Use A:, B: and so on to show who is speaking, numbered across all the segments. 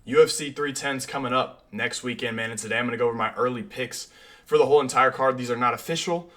A: UFC 310's coming up next weekend, man. And today I'm going to go over my early picks for the whole entire card. These are not official.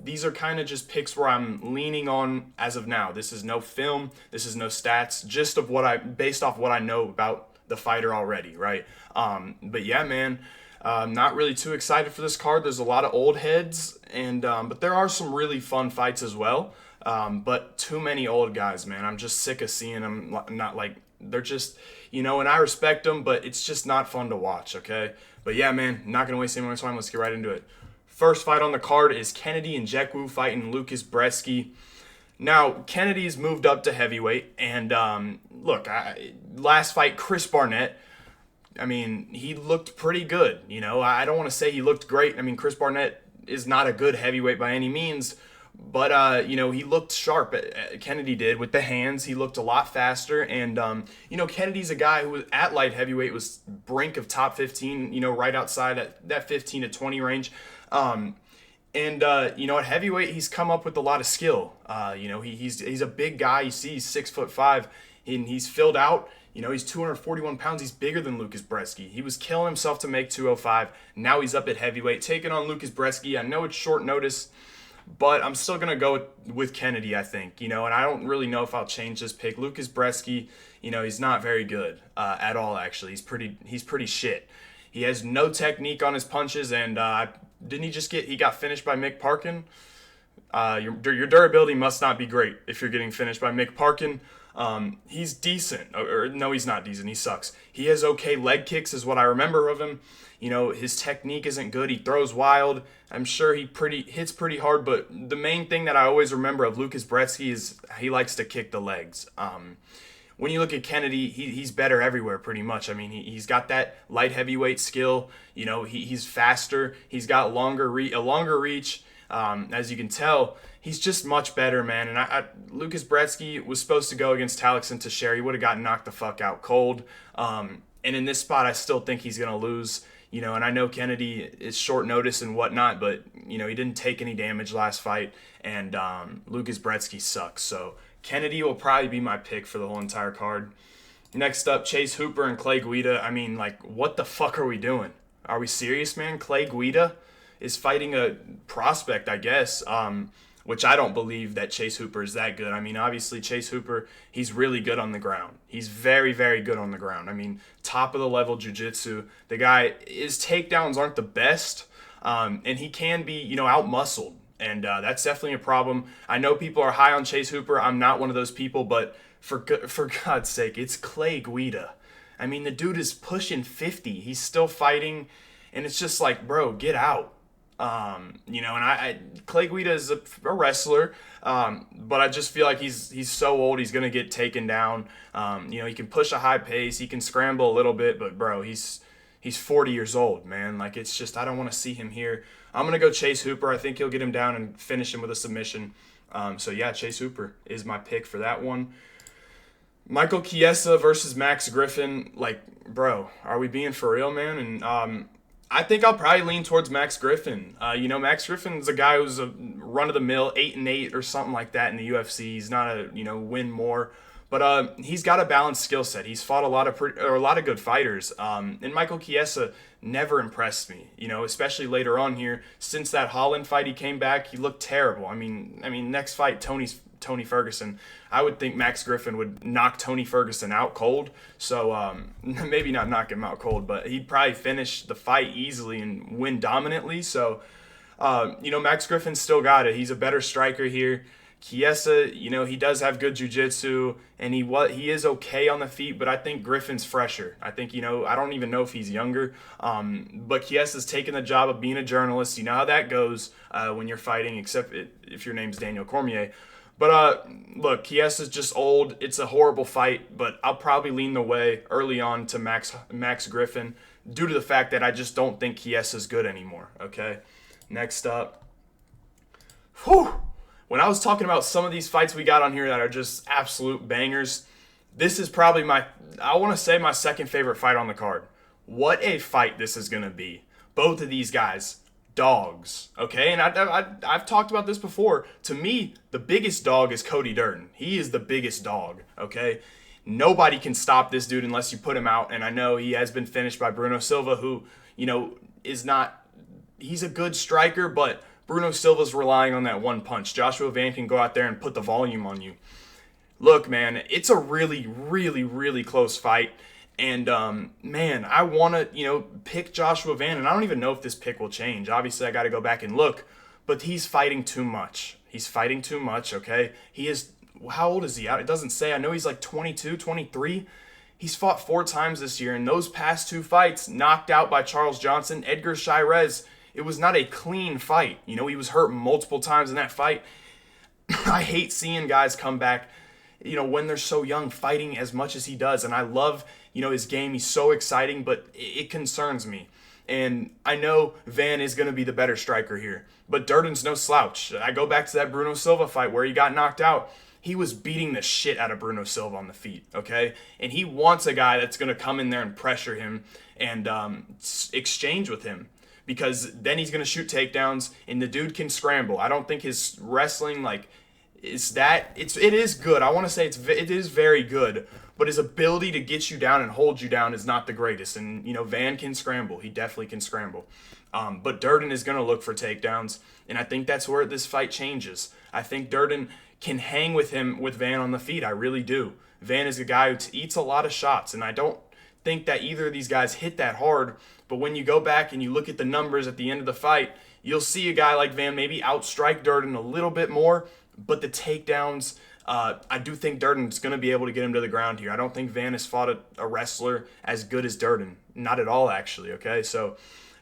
A: These are kind of just picks where I'm leaning on as of now. This is no film. This is no stats. Just of based off what I know about the fighter already, right? But yeah, man. Not really too excited for this card. There's a lot of old heads, but there are some really fun fights as well. But too many old guys, man. I'm just sick of seeing them. Not like they're just, and I respect them, but it's just not fun to watch. Okay, but yeah, man. Not gonna waste any more time. Let's get right into it. First fight on the card is Kennedy Nzechukwu fighting Lukasz Brzeski. Now, Kennedy's moved up to heavyweight, and last fight, Chris Barnett. I mean, he looked pretty good. I don't want to say he looked great. I mean, Chris Barnett is not a good heavyweight by any means, but he looked sharp. Kennedy did with the hands. He looked a lot faster, and Kennedy's a guy who at light heavyweight was brink of top 15. Right outside at that 15 to 20 range. At heavyweight, he's come up with a lot of skill. He's a big guy. You see, he's 6'5", and he's filled out. He's 241 pounds. He's bigger than Lukasz Brzeski. He was killing himself to make 205. Now he's up at heavyweight, taking on Lukasz Brzeski. I know it's short notice, but I'm still going to go with Kennedy, I think. And I don't really know if I'll change this pick. Lukasz Brzeski, he's not very good at all, actually. He's pretty shit. He has no technique on his punches, and didn't he got finished by Mick Parkin? Your durability must not be great if you're getting finished by Mick Parkin. He's decent. No, he's not decent. He sucks. He has okay leg kicks is what I remember of him. His technique isn't good. He throws wild. I'm sure he hits pretty hard, but the main thing that I always remember of Lukasz Brzeski is he likes to kick the legs. When you look at Kennedy, he's better everywhere pretty much. I mean, he's got that light heavyweight skill. He's faster. He's got a longer reach. As you can tell, he's just much better, man. And Lukasz Brzeski was supposed to go against Talixon Teixeira. He would have gotten knocked the fuck out cold. And in this spot, I still think he's going to lose. And I know Kennedy is short notice and whatnot, but, he didn't take any damage last fight. And Lukasz Brzeski sucks. So Kennedy will probably be my pick for the whole entire card. Next up, Chase Hooper and Clay Guida. I mean, what the fuck are we doing? Are we serious, man? Clay Guida is fighting a prospect, I guess, which I don't believe that Chase Hooper is that good. I mean, obviously, Chase Hooper, he's really good on the ground. He's very, very good on the ground. I mean, top of the level jiu-jitsu. The guy, his takedowns aren't the best, and he can be, out-muscled. And that's definitely a problem. I know people are high on Chase Hooper. I'm not one of those people, but for God's sake, it's Clay Guida. I mean, the dude is pushing 50. He's still fighting, and it's just like, bro, get out. Clay Guida is a wrestler, but I just feel like he's so old, he's gonna get taken down. He can push a high pace, he can scramble a little bit, but bro, he's 40 years old, man. It's just, I don't want to see him here. I'm gonna go Chase Hooper. I think he'll get him down and finish him with a submission. So yeah, Chase Hooper is my pick for that one. Michael Chiesa versus Max Griffin. Bro, are we being for real, man? And I think I'll probably lean towards Max Griffin. Max Griffin's a guy who's a run-of-the-mill 8-8 or something like that in the UFC. He's not a win more, but he's got a balanced skill set. He's fought a lot of good fighters. And Michael Chiesa never impressed me. Especially later on here. Since that Holland fight, he came back. He looked terrible. I mean, next fight, Tony Ferguson. I would think Max Griffin would knock Tony Ferguson out cold. So maybe not knock him out cold, but he'd probably finish the fight easily and win dominantly. So, Max Griffin still got it. He's a better striker here. Chiesa, he does have good jiu-jitsu, and he is okay on the feet, but I think Griffin's fresher. I think, I don't even know if he's younger, but Chiesa's taken the job of being a journalist. You know how that goes when you're fighting, except if your name's Daniel Cormier. But, look, Chiesa's just old. It's a horrible fight, but I'll probably lean the way early on to Max Griffin due to the fact that I just don't think Chiesa's good anymore, okay? Next up. Whew! When I was talking about some of these fights we got on here that are just absolute bangers, this is probably my second favorite fight on the card. What a fight this is going to be. Both of these guys, dogs, okay? And I've talked about this before. To me, the biggest dog is Cody Durden. He is the biggest dog, okay? Nobody can stop this dude unless you put him out. And I know he has been finished by Bruno Silva, who, is not, he's a good striker, but Bruno Silva's relying on that one punch. Joshua Van can go out there and put the volume on you. Look, man, it's a really, really, really close fight. And, man, I want to, pick Joshua Van. And I don't even know if this pick will change. Obviously, I got to go back and look. But he's fighting too much. He's fighting too much, okay? He is, how old is he? It doesn't say. I know he's like 22, 23. He's fought 4 times this year. And those past 2 fights, knocked out by Charles Johnson, Edgar Chairez. It was not a clean fight. He was hurt multiple times in that fight. I hate seeing guys come back, when they're so young, fighting as much as he does. And I love, his game. He's so exciting, but it concerns me. And I know Van is going to be the better striker here. But Durden's no slouch. I go back to that Bruno Silva fight where he got knocked out. He was beating the shit out of Bruno Silva on the feet, okay? And he wants a guy that's going to come in there and pressure him and exchange with him. Because then he's going to shoot takedowns, and the dude can scramble. I don't think his wrestling, it is good. I want to say it is very good, but his ability to get you down and hold you down is not the greatest. And, Van can scramble. He definitely can scramble. But Durden is going to look for takedowns, and I think that's where this fight changes. I think Durden can hang with Van on the feet. I really do. Van is a guy who eats a lot of shots, and I don't think that either of these guys hit that hard. But when you go back and you look at the numbers at the end of the fight, you'll see a guy like Van maybe outstrike Durden a little bit more, but the takedowns, I do think Durden's going to be able to get him to the ground here. I don't think Van has fought a wrestler as good as Durden. Not at all, actually, okay? So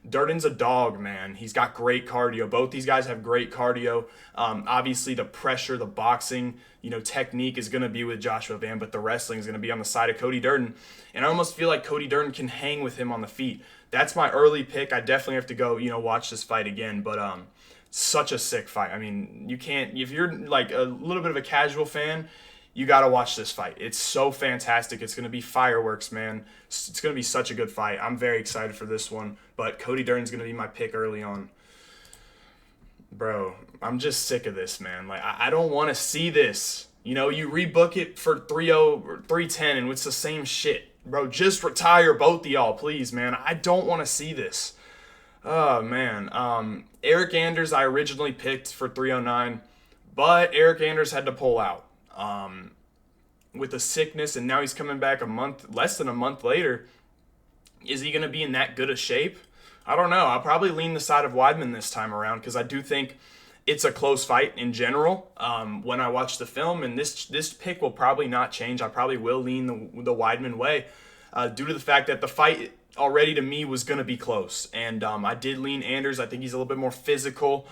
A: Durden's a dog, man. He's got great cardio. Both these guys have great cardio. Obviously, the pressure, the boxing, technique is going to be with Joshua Van, but the wrestling is going to be on the side of Cody Durden. And I almost feel like Cody Durden can hang with him on the feet. That's my early pick. I definitely have to go, watch this fight again. But such a sick fight. I mean, you can't, if you're like a little bit of a casual fan, you got to watch this fight. It's so fantastic. It's going to be fireworks, man. It's going to be such a good fight. I'm very excited for this one. But Cody Durden's going to be my pick early on. Bro, I'm just sick of this, man. I don't want to see this. You rebook it for 3-0 or 3-10, and it's the same shit. Bro, just retire both of y'all, please, man. I don't want to see this. Oh, man. Eryk Anders I originally picked for 309, but Eryk Anders had to pull out with a sickness, and now he's coming back less than a month later. Is he going to be in that good a shape? I don't know. I'll probably lean the side of Weidman this time around because I do think it's a close fight in general when I watch the film, and this pick will probably not change. I probably will lean the Weidman way due to the fact that the fight already to me was going to be close. And I did lean Anders. I think he's a little bit more physical.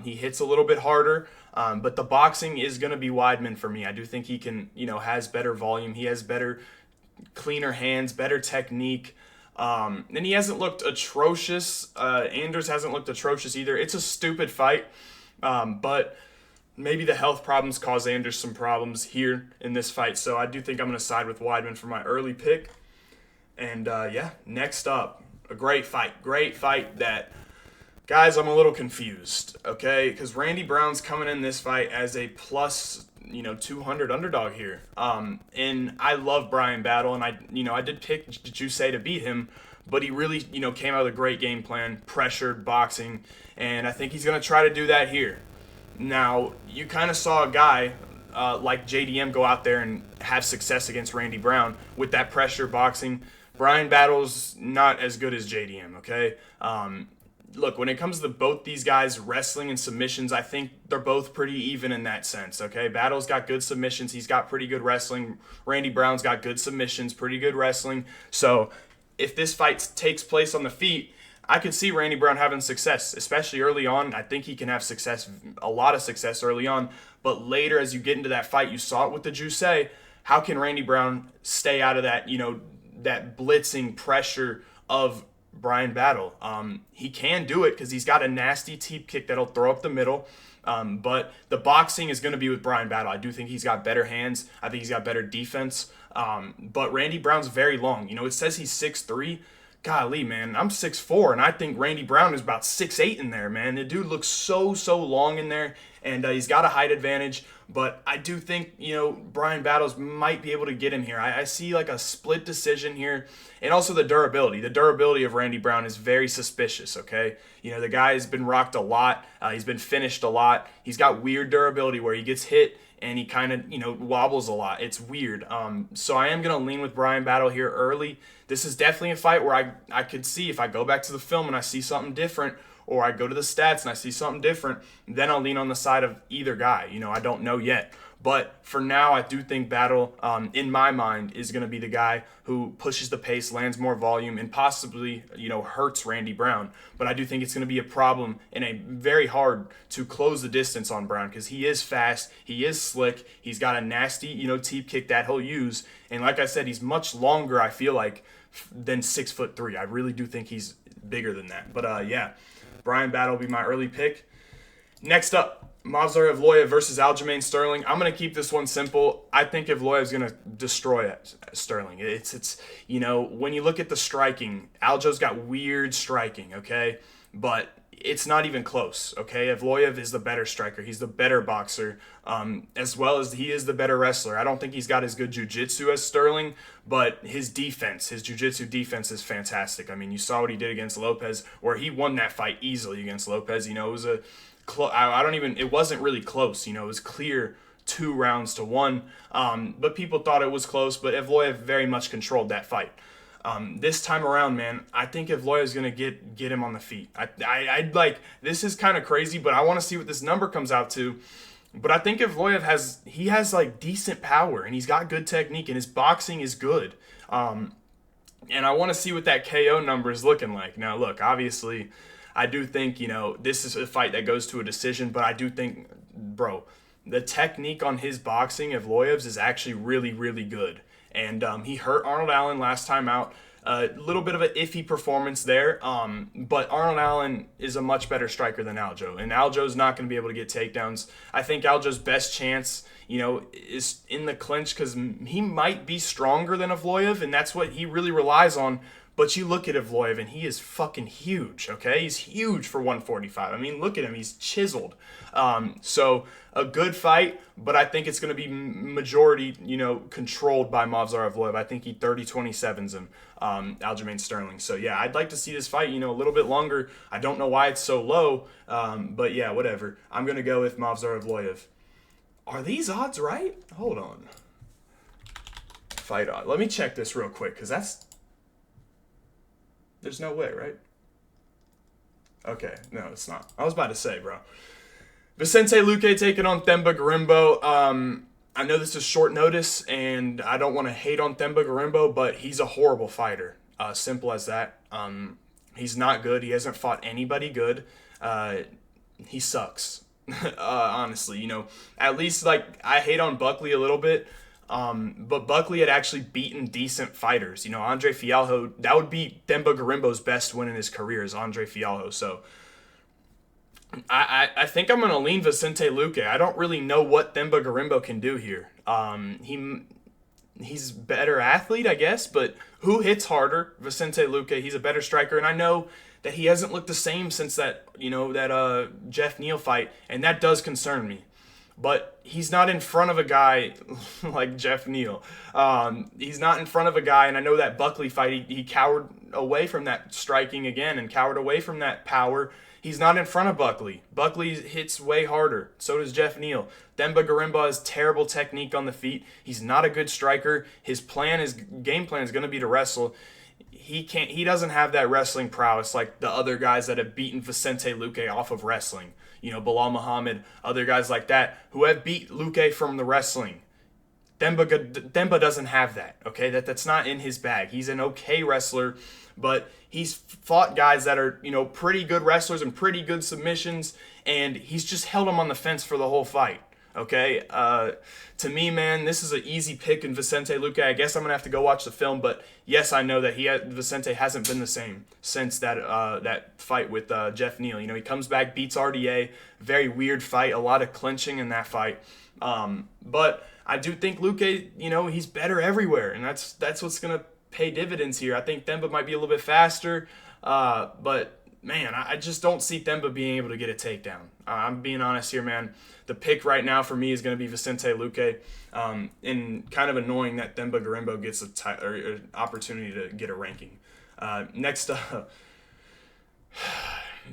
A: He hits a little bit harder. But the boxing is going to be Weidman for me. I do think he can, has better volume. He has better, cleaner hands, better technique. And he hasn't looked atrocious. Anders hasn't looked atrocious either. It's a stupid fight. But maybe the health problems cause Anders some problems here in this fight. So I do think I'm going to side with Weidman for my early pick. And, next up, a great fight that, guys, I'm a little confused, okay? Because Randy Brown's coming in this fight as a plus, 200 underdog here. And I love Bryan Battle, and I did pick Juice to beat him, but he really, came out with a great game plan, pressured, boxing, and I think he's going to try to do that here. Now, you kind of saw a guy like JDM go out there and have success against Randy Brown with that pressure boxing. Bryan Battle's not as good as JDM, okay? Look, when it comes to both these guys wrestling and submissions, I think they're both pretty even in that sense, okay? Battle's got good submissions. He's got pretty good wrestling. Randy Brown's got good submissions, pretty good wrestling. So if this fight takes place on the feet, I could see Randy Brown having success, especially early on. I think he can have success, a lot of success early on. But later, as you get into that fight, you saw it with the Juice. How can Randy Brown stay out of that, that blitzing pressure of Bryan Battle? He can do it because he's got a nasty teep kick that'll throw up the middle. But the boxing is going to be with Bryan Battle. I do think he's got better hands. I think he's got better defense. But Randy Brown's very long. It says he's 6'3". golly, man, I'm 6'4", and I think Randy Brown is about 6'8" in there, man. The dude looks so long in there, and he's got a height advantage. But I do think, Bryan Battles might be able to get him here. I see like a split decision here. And also the durability. The durability of Randy Brown is very suspicious, okay? The guy has been rocked a lot. He's been finished a lot. He's got weird durability where he gets hit and he kind of, wobbles a lot. It's weird. So I am going to lean with Bryan Battle here early. This is definitely a fight where I could see if I go back to the film and I see something different, or I go to the stats and I see something different, then I'll lean on the side of either guy. I don't know yet. But for now, I do think Battle, in my mind, is going to be the guy who pushes the pace, lands more volume, and possibly, hurts Randy Brown. But I do think it's going to be a problem and a very hard to close the distance on Brown because he is fast, he is slick, he's got a nasty, teep kick that he'll use. And like I said, he's much longer, I feel like, than 6'3". I really do think he's bigger than that. But yeah, Bryan Battle will be my early pick. Next up, Movsar Evloev versus Aljamain Sterling. I'm going to keep this one simple. I think Evloev is going to destroy Sterling. It's when you look at the striking, Aljo's got weird striking, okay? But it's not even close, okay? Evloev is the better striker. He's the better boxer, as well as he is the better wrestler. I don't think he's got as good jiu-jitsu as Sterling, but his defense, his jiu-jitsu defense is fantastic. I mean, you saw what he did against Lopez, where he won that fight easily against Lopez. It was it wasn't really close. It was clear 2 rounds to 1. But people thought it was close, but Evloev very much controlled that fight. This time around, man, I think Evloev is going to get him on the feet. I'd like, this is kind of crazy, but I want to see what this number comes out to. But I think Evloev has like decent power, and he's got good technique, and his boxing is good. And I want to see what that KO number is looking like. Now, look, obviously, I do think, this is a fight that goes to a decision, but I do think, bro, the technique on his boxing, Evloev's, is actually really, really good. And he hurt Arnold Allen last time out. A little bit of an iffy performance there, but Arnold Allen is a much better striker than Aljo, and Aljo's not going to be able to get takedowns. I think Aljo's best chance, is in the clinch because he might be stronger than Evloev, and that's what he really relies on. But you look at Evloev, and he is fucking huge, okay? He's huge for 145. I mean, look at him. He's chiseled. So a good fight, but I think it's going to be majority, controlled by Movsar Evloev. I think he 30-27s him, Aljamain Sterling. So, yeah, I'd like to see this fight, a little bit longer. I don't know why it's so low, but, yeah, whatever. I'm going to go with Movsar Evloev. Are these odds right? Hold on. Fight odd. Let me check this real quick because there's no way, right? Okay, no, it's not. I was about to say, bro. Vicente Luque taking on Themba Gorimbo. I know this is short notice, and I don't want to hate on Themba Gorimbo, but he's a horrible fighter. Simple as that. He's not good. He hasn't fought anybody good. He sucks. Honestly, at least, I hate on Buckley a little bit. But Buckley had actually beaten decent fighters. Andre Fialho, that would be Themba Gorimbo's best win in his career is Andre Fialho. So I think I'm going to lean Vicente Luque. I don't really know what Themba Gorimbo can do here. He's a better athlete, I guess, but who hits harder? Vicente Luque. He's a better striker, and I know that he hasn't looked the same since that Jeff Neal fight, and that does concern me. But he's not in front of a guy like Jeff Neal. He's not in front of a guy, and I know that Buckley fight, he cowered away from that striking again and cowered away from that power. He's not in front of Buckley. Buckley hits way harder. So does Jeff Neal. Themba Gorimbo has terrible technique on the feet. He's not a good striker. His game plan is going to be to wrestle. He doesn't have that wrestling prowess like the other guys that have beaten Vicente Luque off of wrestling. Bilal Muhammad, other guys like that who have beat Luque from the wrestling. Themba doesn't have that, okay? That's not in his bag. He's an okay wrestler, but he's fought guys that are, pretty good wrestlers and pretty good submissions, and he's just held them on the fence for the whole fight, okay? To me, man, this is an easy pick in Vicente Luque. I guess I'm going to have to go watch the film, but yes, I know that Vicente hasn't been the same since that fight with Jeff Neal. He comes back, beats RDA, very weird fight, a lot of clinching in that fight. But I do think Luque, he's better everywhere, and that's what's going to pay dividends here. I think Themba might be a little bit faster, but man, I just don't see Themba being able to get a takedown. I'm being honest here, man. The pick right now for me is going to be Vicente Luque, and kind of annoying that Themba Gorimbo gets an opportunity to get a ranking. Next up,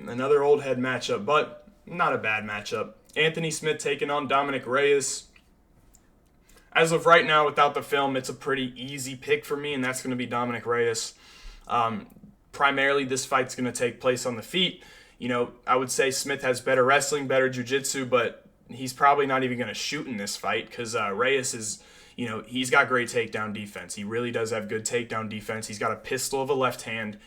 A: another old head matchup, but not a bad matchup. Anthony Smith taking on Dominick Reyes. As of right now, without the film, it's a pretty easy pick for me, and that's going to be Dominick Reyes. Primarily, this fight's going to take place on the feet. You know, I would say Smith has better wrestling, better jiu-jitsu, but he's probably not even going to shoot in this fight because Reyes is, you know, he's got great takedown defense. He really does have good takedown defense. He's got a pistol of a left hand.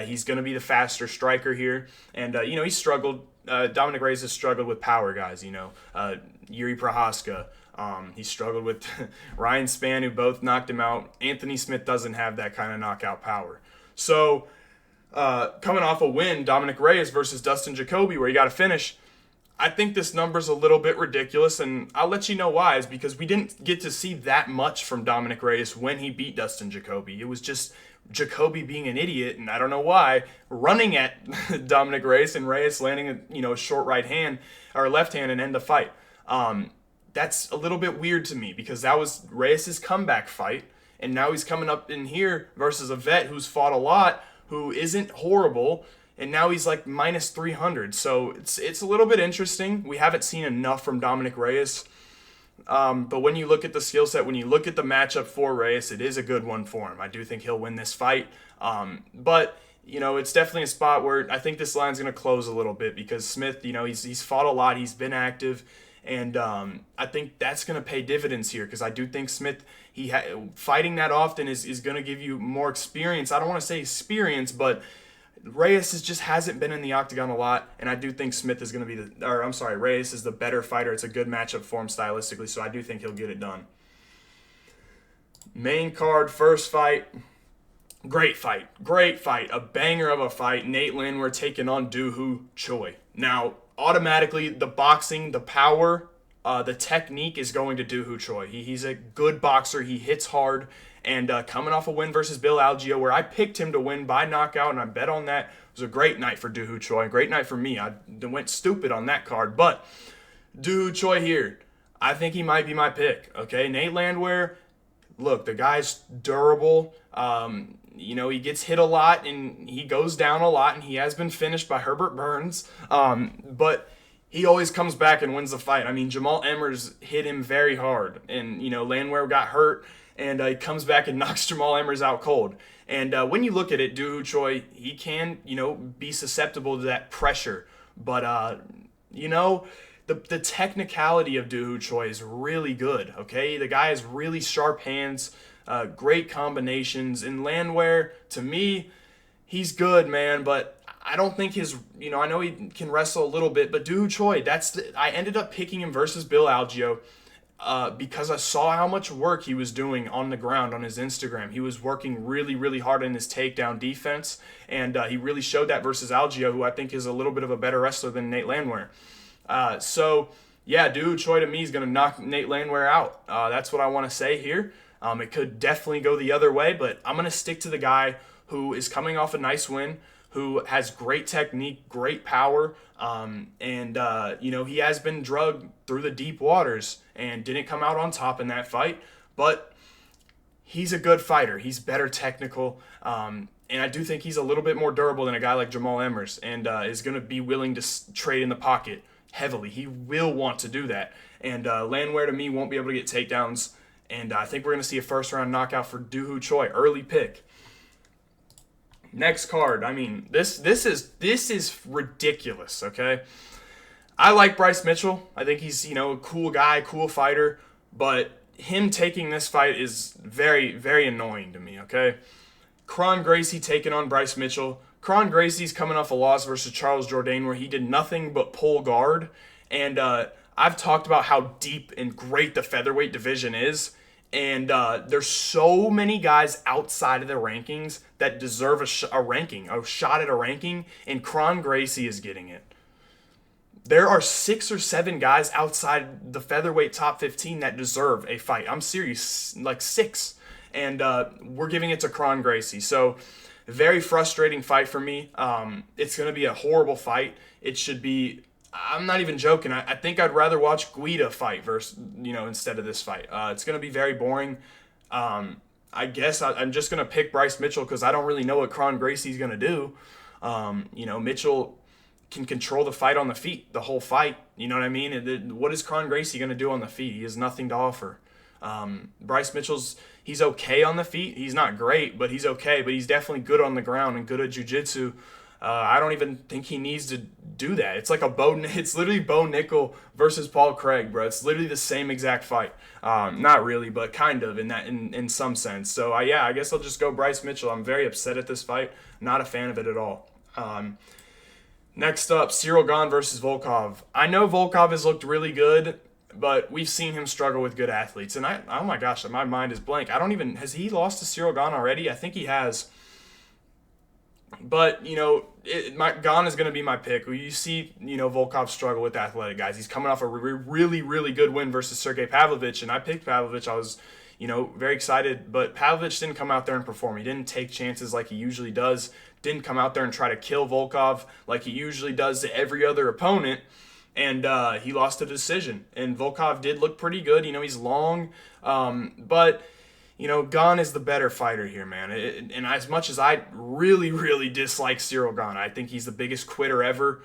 A: He's going to be the faster striker here. And, you know, he struggled. Dominick Reyes has struggled with power guys, you know. Yuri Prohaska. He struggled with Ryan Spann, who both knocked him out. Anthony Smith doesn't have that kind of knockout power. So, coming off a win, Dominick Reyes versus Dustin Jacoby, where he got a finish, I think this number's a little bit ridiculous, and I'll let you know why. Is because we didn't get to see that much from Dominick Reyes when he beat Dustin Jacoby. It was just Jacoby being an idiot, and I don't know why, running at Dominick Reyes and Reyes landing a short right hand or left hand and end the fight. That's a little bit weird to me because that was Reyes' comeback fight, and now he's coming up in here versus a vet who's fought a lot, who isn't horrible, and now he's like minus 300. So it's a little bit interesting. We haven't seen enough from Dominick Reyes. But when you look at the skill set, when you look at the matchup for Reyes, it is a good one for him. I do think he'll win this fight. But, you know, it's definitely a spot where I think this line's going to close a little bit because Smith, you know, he's fought a lot. He's been active. And I think that's going to pay dividends here because I do think Smith, fighting that often is going to give you more experience. I don't want to say experience, but Reyes just hasn't been in the octagon a lot, and I do think Smith is going to be Reyes is the better fighter. It's a good matchup for him stylistically, so I do think he'll get it done. Main card, first fight. Great fight. A banger of a fight. Nate Landwehr taking on Choi. Now, automatically, the boxing, the power, the technique is going to Choi. He's a good boxer. He hits hard. And coming off a win versus Bill Algeo, where I picked him to win by knockout, and I bet on that. It was a great night for Choi. A great night for me. I went stupid on that card. But Choi here, I think he might be my pick. Okay, Nate Landwehr, look, the guy's durable. You know, he gets hit a lot, and he goes down a lot, and he has been finished by Herbert Burns. But he always comes back and wins the fight. I mean, Jamal Emmers hit him very hard, and, you know, Landwehr got hurt. And he comes back and knocks Jamal Emmers out cold. And when you look at it, Choi, he can, you know, be susceptible to that pressure. But, you know, the technicality of Choi is really good, okay? The guy has really sharp hands, great combinations. And Landwehr, to me, he's good, man. But I don't think I know he can wrestle a little bit. But Choi, I ended up picking him versus Bill Algeo. Because I saw how much work he was doing on the ground on his Instagram. He was working really, really hard in his takedown defense, and he really showed that versus Algeo, who I think is a little bit of a better wrestler than Nate Landwehr. So, yeah, Choi to me is going to knock Nate Landwehr out. That's what I want to say here. It could definitely go the other way, but I'm going to stick to the guy who is coming off a nice win, who has great technique, great power, and you know, he has been drugged through the deep waters and didn't come out on top in that fight, but he's a good fighter. He's better technical, and I do think he's a little bit more durable than a guy like Jamal Emmers, and is going to be willing to trade in the pocket heavily. He will want to do that, and Landwehr to me won't be able to get takedowns, and I think we're going to see a first-round knockout for Choi, early pick. Next card, I mean, this is ridiculous, okay? I like Bryce Mitchell. I think he's, you know, a cool guy, cool fighter, but him taking this fight is very, very annoying to me, okay? Kron Gracie taking on Bryce Mitchell. Kron Gracie's coming off a loss versus Charles Jourdain where he did nothing but pull guard, and I've talked about how deep and great the featherweight division is, and there's so many guys outside of the rankings that deserve a shot at a ranking, and Kron Gracie is getting it. There are 6 or 7 guys outside the featherweight top 15 that deserve a fight. I'm serious, like 6. and we're giving it to Kron Gracie. So very frustrating fight for me. It's going to be a horrible fight. It should be. I'm not even joking. I think I'd rather watch Guida fight instead of this fight. It's going to be very boring. I guess I'm just going to pick Bryce Mitchell because I don't really know what Kron Gracie's going to do. Mitchell can control the fight on the feet, the whole fight. You know what I mean? What is Kron Gracie going to do on the feet? He has nothing to offer. Bryce Mitchell's, he's okay on the feet. He's not great, but he's okay. But he's definitely good on the ground and good at jiu-jitsu. I don't even think he needs to do that. It's like it's literally Bo Nickel versus Paul Craig, bro. It's literally the same exact fight. Not really, but kind of in some sense. So I guess I'll just go Bryce Mitchell. I'm very upset at this fight. Not a fan of it at all. Next up, Ciryl Gane versus Volkov. I know Volkov has looked really good, but we've seen him struggle with good athletes. And oh my gosh, my mind is blank. Has he lost to Ciryl Gane already? I think he has. But, Gane is going to be my pick. You see, Volkov struggle with athletic guys. He's coming off a really, really good win versus Sergey Pavlovich, and I picked Pavlovich. I was, very excited, but Pavlovich didn't come out there and perform. He didn't take chances like he usually does. Didn't come out there and try to kill Volkov like he usually does to every other opponent, and he lost a decision. And Volkov did look pretty good. He's long, but... Gane is the better fighter here, man. And as much as I really, really dislike Ciryl Gane, I think he's the biggest quitter ever.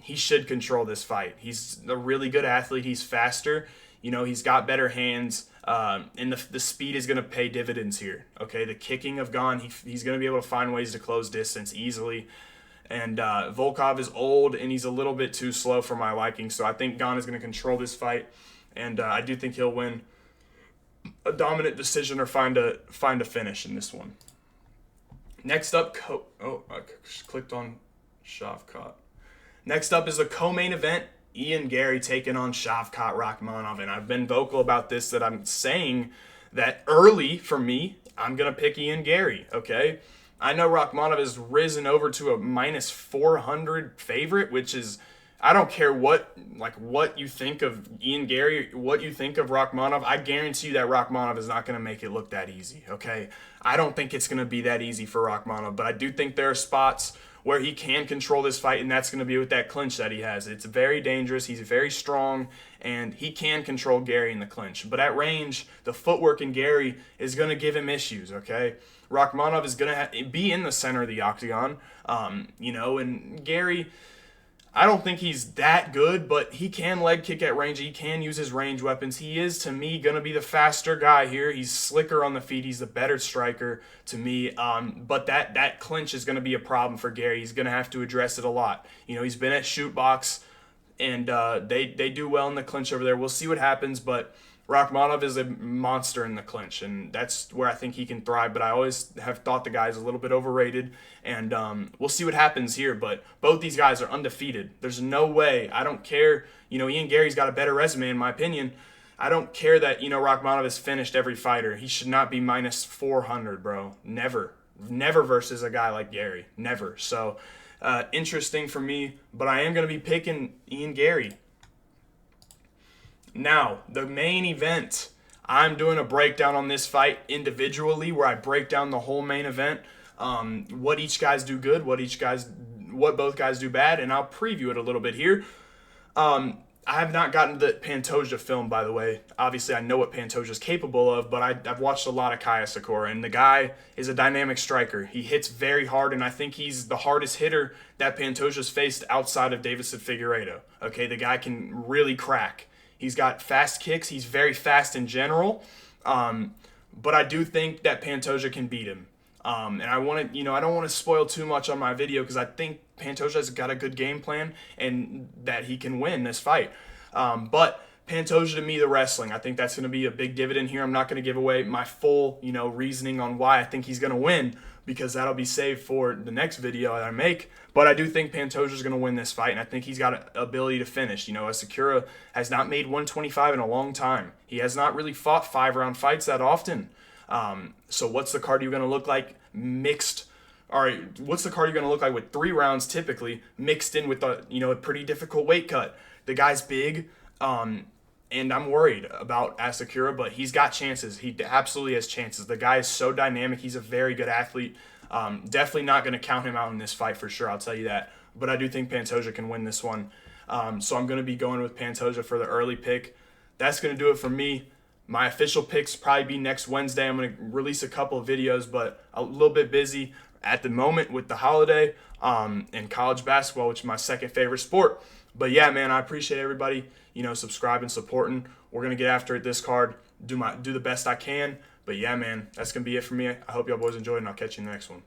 A: He should control this fight. He's a really good athlete. He's faster. He's got better hands. And the speed is going to pay dividends here. Okay, the kicking of Gane, he's going to be able to find ways to close distance easily. And Volkov is old, and he's a little bit too slow for my liking. So I think Gane is going to control this fight. And I do think he'll win a dominant decision or find a finish in this one. Next up, I clicked on Shavkat. Next up is the co-main event, Ian Garry taking on Shavkat Rakhmonov. And I've been vocal about this, that I'm saying that early for me, I'm going to pick Ian Garry, okay? I know Rakhmonov has risen over to a minus 400 favorite, which is... I don't care what you think of Ian Garry, what you think of Rakhmonov. I guarantee you that Rakhmonov is not going to make it look that easy, okay? I don't think it's going to be that easy for Rakhmonov, but I do think there are spots where he can control this fight, and that's going to be with that clinch that he has. It's very dangerous. He's very strong, and he can control Garry in the clinch. But at range, the footwork in Garry is going to give him issues, okay? Rakhmonov is going to be in the center of the octagon, and Garry... I don't think he's that good, but he can leg kick at range. He can use his range weapons. He is, to me, going to be the faster guy here. He's slicker on the feet. He's the better striker to me. But that clinch is going to be a problem for Garry. He's going to have to address it a lot. He's been at shoot box, and they do well in the clinch over there. We'll see what happens, but Rakhmonov is a monster in the clinch, and that's where I think he can thrive. But I always have thought the guy's a little bit overrated, and we'll see what happens here. But both these guys are undefeated. There's no way. I don't care. Ian Garry's got a better resume, in my opinion. I don't care that, Rakhmonov has finished every fighter. He should not be minus 400, bro. Never. Never versus a guy like Garry. Never. So, interesting for me, but I am going to be picking Ian Garry. Now, the main event. I'm doing a breakdown on this fight individually where I break down the whole main event, what each guys do good, what both guys do bad, and I'll preview it a little bit here. I have not gotten the Pantoja film, by the way. Obviously, I know what Pantoja is capable of, but I've watched a lot of Kaya Sakura, and the guy is a dynamic striker. He hits very hard, and I think he's the hardest hitter that Pantoja's faced outside of Deiveson Figueiredo. Okay, the guy can really crack. He's got fast kicks. He's very fast in general. But I do think that Pantoja can beat him. And I want to, I don't want to spoil too much on my video because I think Pantoja's got a good game plan and that he can win this fight. But Pantoja, to me, the wrestling, I think that's going to be a big dividend here. I'm not going to give away my full, reasoning on why I think he's going to win because that'll be saved for the next video that I make. But I do think Pantoja's going to win this fight, and I think he's got an ability to finish. Sakura has not made 125 in a long time. He has not really fought 5-round fights that often. So what's the cardio going to look like mixed? All right, what's the cardio going to look like with 3 rounds typically mixed in with a pretty difficult weight cut? The guy's big. And I'm worried about Asakura, but he's got chances. He absolutely has chances. The guy is so dynamic. He's a very good athlete. Definitely not going to count him out in this fight for sure, I'll tell you that. But I do think Pantoja can win this one. So I'm going to be going with Pantoja for the early pick. That's going to do it for me. My official picks probably be next Wednesday. I'm going to release a couple of videos, but a little bit busy at the moment with the holiday and college basketball, which is my second favorite sport. But yeah, man, I appreciate everybody, subscribing, supporting. We're going to get after it this card, do the best I can. But yeah, man, that's going to be it for me. I hope y'all boys enjoyed, and I'll catch you in the next one.